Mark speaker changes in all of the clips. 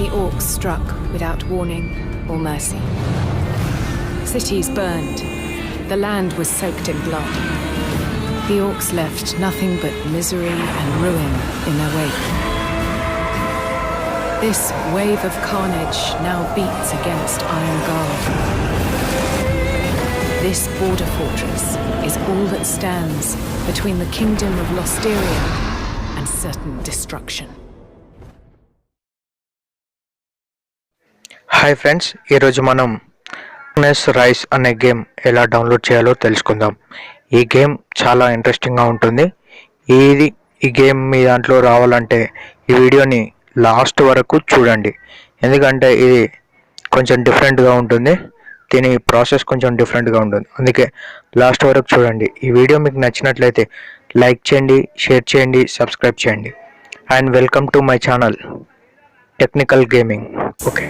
Speaker 1: The orcs struck without warning or mercy. Cities burned. The land was soaked in blood. The orcs left nothing but misery and ruin in their wake. This wave of carnage now beats against Ironguard. This border fortress is all that stands between the kingdom of Losteria and certain destruction.
Speaker 2: Hi friends, ఈరోజు మనం darkness rise అనే game ఎలా download చేయాలో తెలుసుకుందాం. ఈ game చాలా ఇంట్రెస్టింగ్గా ఉంటుంది. ఈ గేమ్ మీ దాంట్లో రావాలంటే ఈ వీడియోని లాస్ట్ వరకు చూడండి, ఎందుకంటే ఇది కొంచెం డిఫరెంట్గా ఉంటుంది. దీని ప్రాసెస్ కొంచెం డిఫరెంట్గా ఉంటుంది, అందుకే లాస్ట్ వరకు చూడండి. ఈ వీడియో మీకు నచ్చినట్లయితే లైక్ చేయండి, షేర్ చేయండి, సబ్స్క్రైబ్ చేయండి. And welcome to my channel technical gaming. Okay,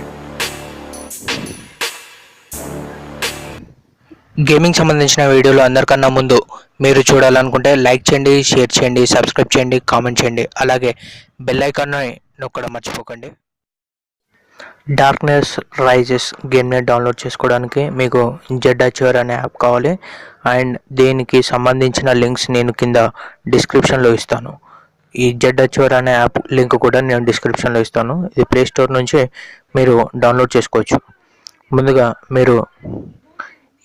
Speaker 2: gaming సంబంధించిన వీడియోలు అందరికన్నా ముందు మీరు చూడాలనుకుంటే లైక్ చేయండి, షేర్ చేయండి, సబ్స్క్రైబ్ చేయండి, కామెంట్ చేయండి, అలాగే బెల్ ఐకాన్ని నొక్కడం మర్చిపోకండి. డార్క్నెస్ రైజెస్ గేమ్ని డౌన్లోడ్ చేసుకోవడానికి మీకు జెడ్ అచీవర్ అనే యాప్ కావాలి. అండ్ దీనికి సంబంధించిన లింక్స్ నేను కింద డిస్క్రిప్షన్లో ఇస్తాను. ఈ జెడ్ అచీవర్ అనే యాప్ లింక్ కూడా నేను డిస్క్రిప్షన్లో ఇస్తాను. ఇది ప్లే స్టోర్ నుంచి మీరు డౌన్లోడ్ చేసుకోవచ్చు. ముందుగా మీరు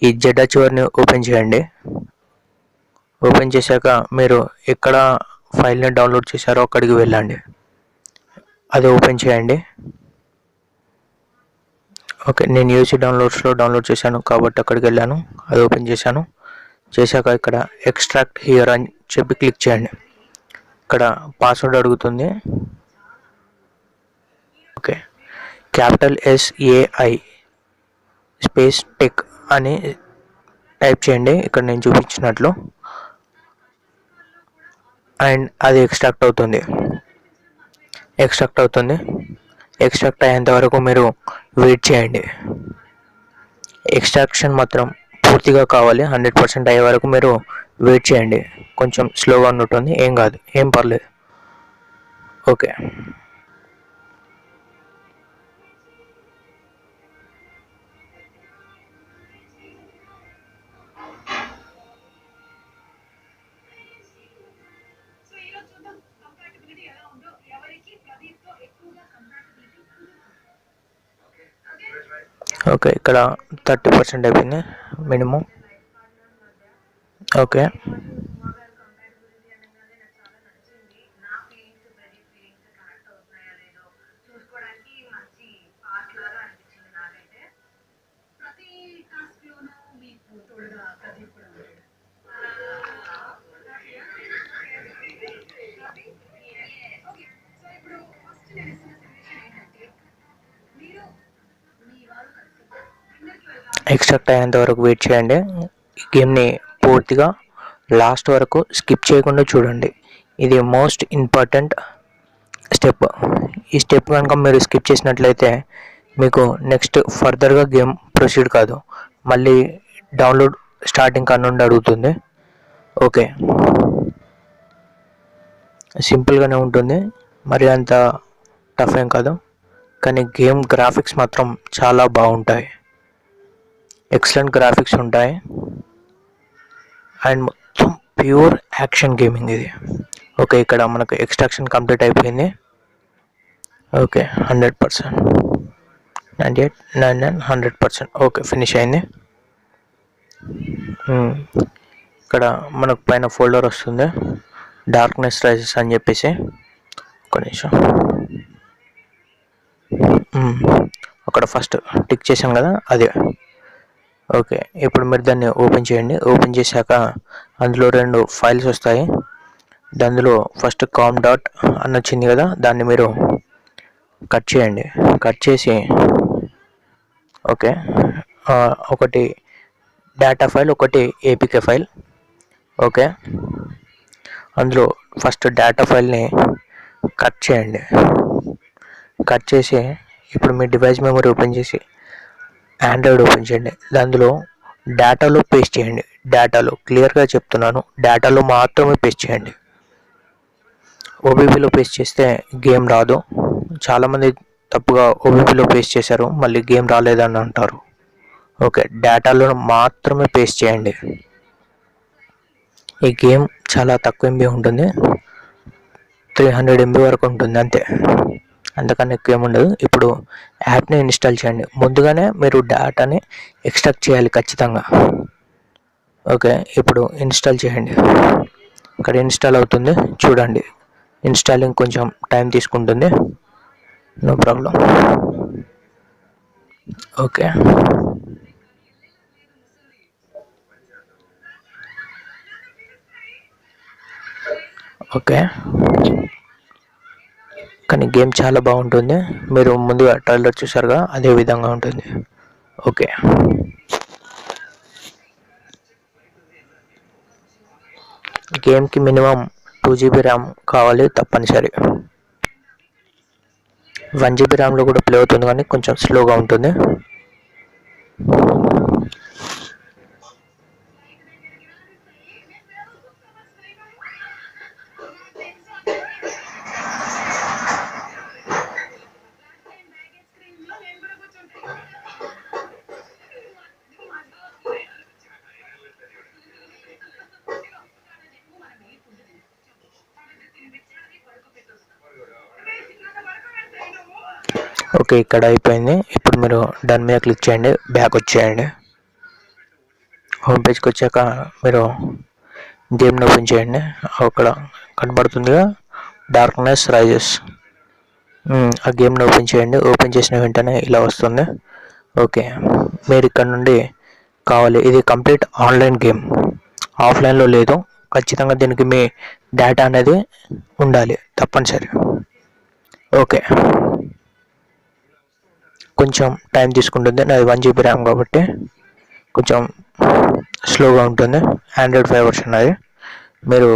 Speaker 2: ఈ జెడ్ అచీవర్ని ఓపెన్ చేయండి. ఓపెన్ చేశాక మీరు ఎక్కడ ఫైల్ని డౌన్లోడ్ చేశారో అక్కడికి వెళ్ళండి. అది ఓపెన్ చేయండి. ఓకే, నేను యూసీ డౌన్లోడ్స్లో డౌన్లోడ్ చేశాను కాబట్టి అక్కడికి వెళ్ళాను. అది ఓపెన్ చేశాను. చేశాక ఇక్కడ ఎక్స్ట్రాక్ట్ హియర్ అని చెప్పి క్లిక్ చేయండి. ఇక్కడ పాస్వర్డ్ అడుగుతుంది. Okay, capital SAI space tech అని టైప్ చేయండి ఇక్కడ నేను చూపించినట్లు. అండ్ అది ఎక్స్ట్రాక్ట్ అవుతుంది. ఎక్స్ట్రాక్ట్ అయ్యేంత వరకు మీరు వెయిట్ చేయండి. ఎక్స్ట్రాక్షన్ మాత్రం పూర్తిగా కావాలి, 100% అయ్యే వరకు మీరు వెయిట్ చేయండి. కొంచెం స్లోగా ఉన్నట్టుంది, ఏం కాదు, ఏం పర్లేదు. ఓకే, ఓకే ఇక్కడ 30% అయిపోయింది మినిమం. ఓకే, ఎక్స్ట్రాక్ట్ అయ్యేంత వరకు వెయిట్ చేయండి. ఈ గేమ్ని పూర్తిగా లాస్ట్ వరకు స్కిప్ చేయకుండా చూడండి. ఇది మోస్ట్ ఇంపార్టెంట్ స్టెప్. ఈ స్టెప్ కనుక మీరు స్కిప్ చేసినట్లయితే మీకు నెక్స్ట్ ఫర్దర్గా గేమ్ ప్రొసీడ్ కాదు, మళ్ళీ డౌన్లోడ్ స్టార్టింగ్ కానుండి అడుగుతుంది. ఓకే, సింపుల్గానే ఉంటుంది, మరి అంత టఫ్ ఏం కాదు. కానీ గేమ్ గ్రాఫిక్స్ మాత్రం చాలా బాగుంటాయి, ఎక్సలెంట్ గ్రాఫిక్స్ ఉంటాయి. అండ్ మొత్తం ప్యూర్ యాక్షన్ గేమింగ్ ఇది. ఓకే, ఇక్కడ మనకు ఎక్స్ట్రాక్షన్ కంప్లీట్ అయిపోయింది. ఓకే, 100%, 98, 99, 100%. ఓకే, ఫినిష్ అయింది. ఇక్కడ మనకు పైన ఫోల్డర్ వస్తుంది, డార్క్నెస్ రైజెస్ అని చెప్పేసి. ఒక నిమిషం, అక్కడ ఫస్ట్ టిక్ చేసాం కదా, అదే. ఓకే, ఇప్పుడు మీరు దాన్ని ఓపెన్ చేయండి. ఓపెన్ చేశాక అందులో 2 ఫైల్స్ వస్తాయి. అందులో ఫస్ట్ కామ్ డాట్ అని వచ్చింది కదా, దాన్ని మీరు కట్ చేయండి. కట్ చేసి ఓకే, ఒకటి డేటా ఫైల్, ఒకటి APK ఫైల్. ఓకే, అందులో ఫస్ట్ డేటా ఫైల్ని కట్ చేయండి. కట్ చేసి ఇప్పుడు మీ డివైస్ మెమరీ ఓపెన్ చేసి ఆండ్రాయిడ్ ఓపెన్ చేయండి. అందులో డేటాలో పేస్ట్ చేయండి. డేటాలో క్లియర్గా చెప్తున్నాను, డేటాలో మాత్రమే పేస్ట్ చేయండి. OBBలో పేస్ట్ చేస్తే గేమ్ రాదు. చాలామంది తప్పుగా ఓబీపీలో పేస్ట్ చేశారు, మళ్ళీ గేమ్ రాలేదని అంటారు. ఓకే, డేటాలో మాత్రమే పేస్ట్ చేయండి. ఈ గేమ్ చాలా తక్కువ ఎంబీ ఉంటుంది, 300 MB వరకు ఉంటుంది అంతే, అందుకని ఎక్కువ ఏముండదు. ఇప్పుడు యాప్ని ఇన్స్టాల్ చేయండి. ముందుగానే మీరు డేటాని ఎక్స్ట్రాక్ట్ చేయాలి ఖచ్చితంగా. ఓకే, ఇప్పుడు ఇన్స్టాల్ చేయండి. ఇక్కడ ఇన్స్టాల్ అవుతుంది చూడండి. ఇన్స్టాలింగ్ కొంచెం టైం తీసుకుంటుంది, నో ప్రాబ్లం. ఓకే, ఓకే, కానీ గేమ్ చాలా బాగుంటుంది. మీరు ముందుగా ట్రైలర్ చూసారుగా, అదే విధంగా ఉంటుంది. ఓకే, గేమ్కి మినిమం 2 GB ర్యామ్ కావాలి తప్పనిసరి. 1 GB ర్యామ్లో కూడా ప్లే అవుతుంది, కానీ కొంచెం స్లోగా ఉంటుంది. ఓకే, ఇక్కడ అయిపోయింది. ఇప్పుడు మీరు డన్ మీద క్లిక్ చేయండి, బ్యాక్ వచ్చేయండి. హోమ్ పేజ్కి వచ్చాక మీరు గేమ్ని ఓపెన్ చేయండి. అక్కడ కనబడుతుందిగా డార్క్నెస్ రైజెస్, ఆ గేమ్ని ఓపెన్ చేయండి. ఓపెన్ చేసిన వెంటనే ఇలా వస్తుంది. ఓకే, మీరు ఇక్కడ నుండి కావాలి, ఇది కంప్లీట్ ఆన్లైన్ గేమ్, ఆఫ్లైన్లో లేదు. ఖచ్చితంగా దీనికి మీ డేటా అనేది ఉండాలి తప్పనిసరి. ఓకే, కొంచెం టైం తీసుకుంటుంది, నాది 1 GB ర్యామ్ కాబట్టి కొంచెం స్లోగా ఉంటుంది. ఆండ్రాయిడ్ 5 వర్షన్ అది, మీరు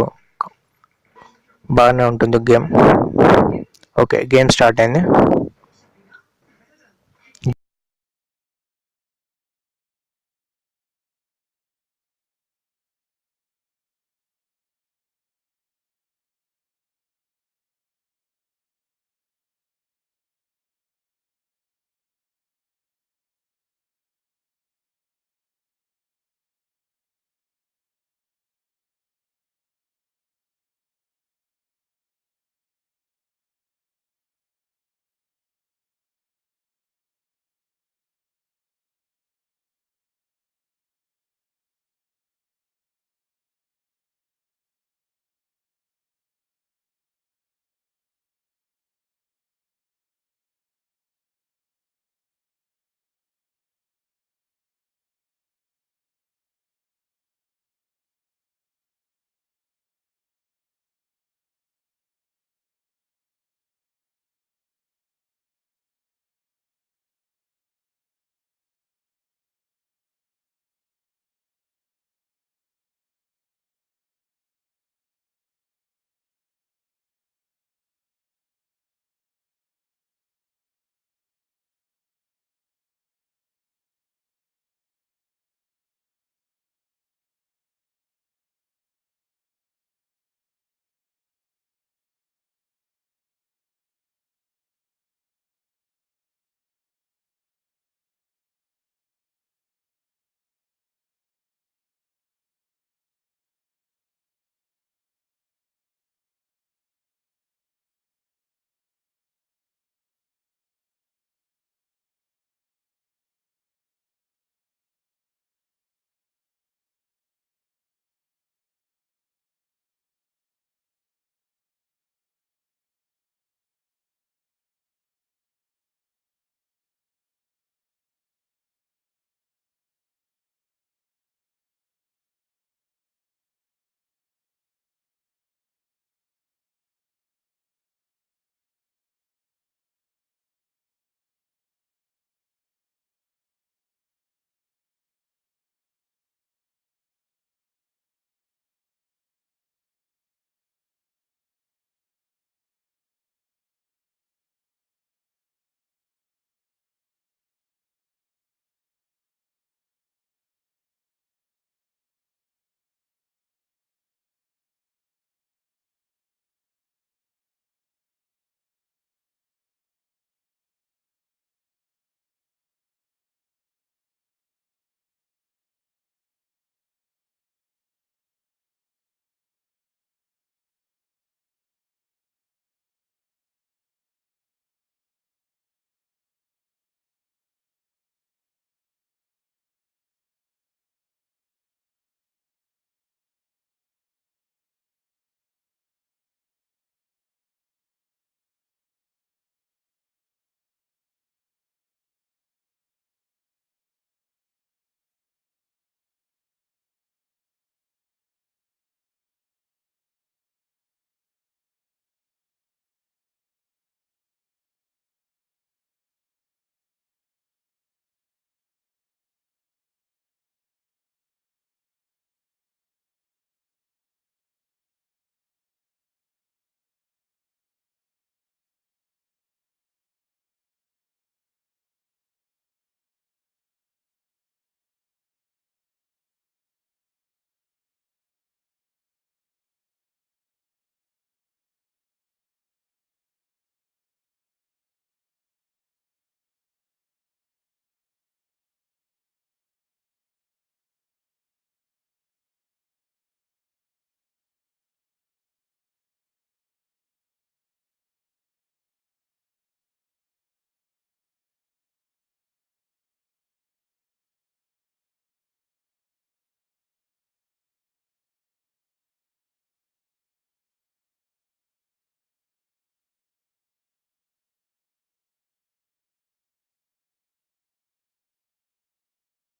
Speaker 2: బాగానే ఉంటుంది గేమ్. ఓకే, గేమ్ స్టార్ట్ అయింది.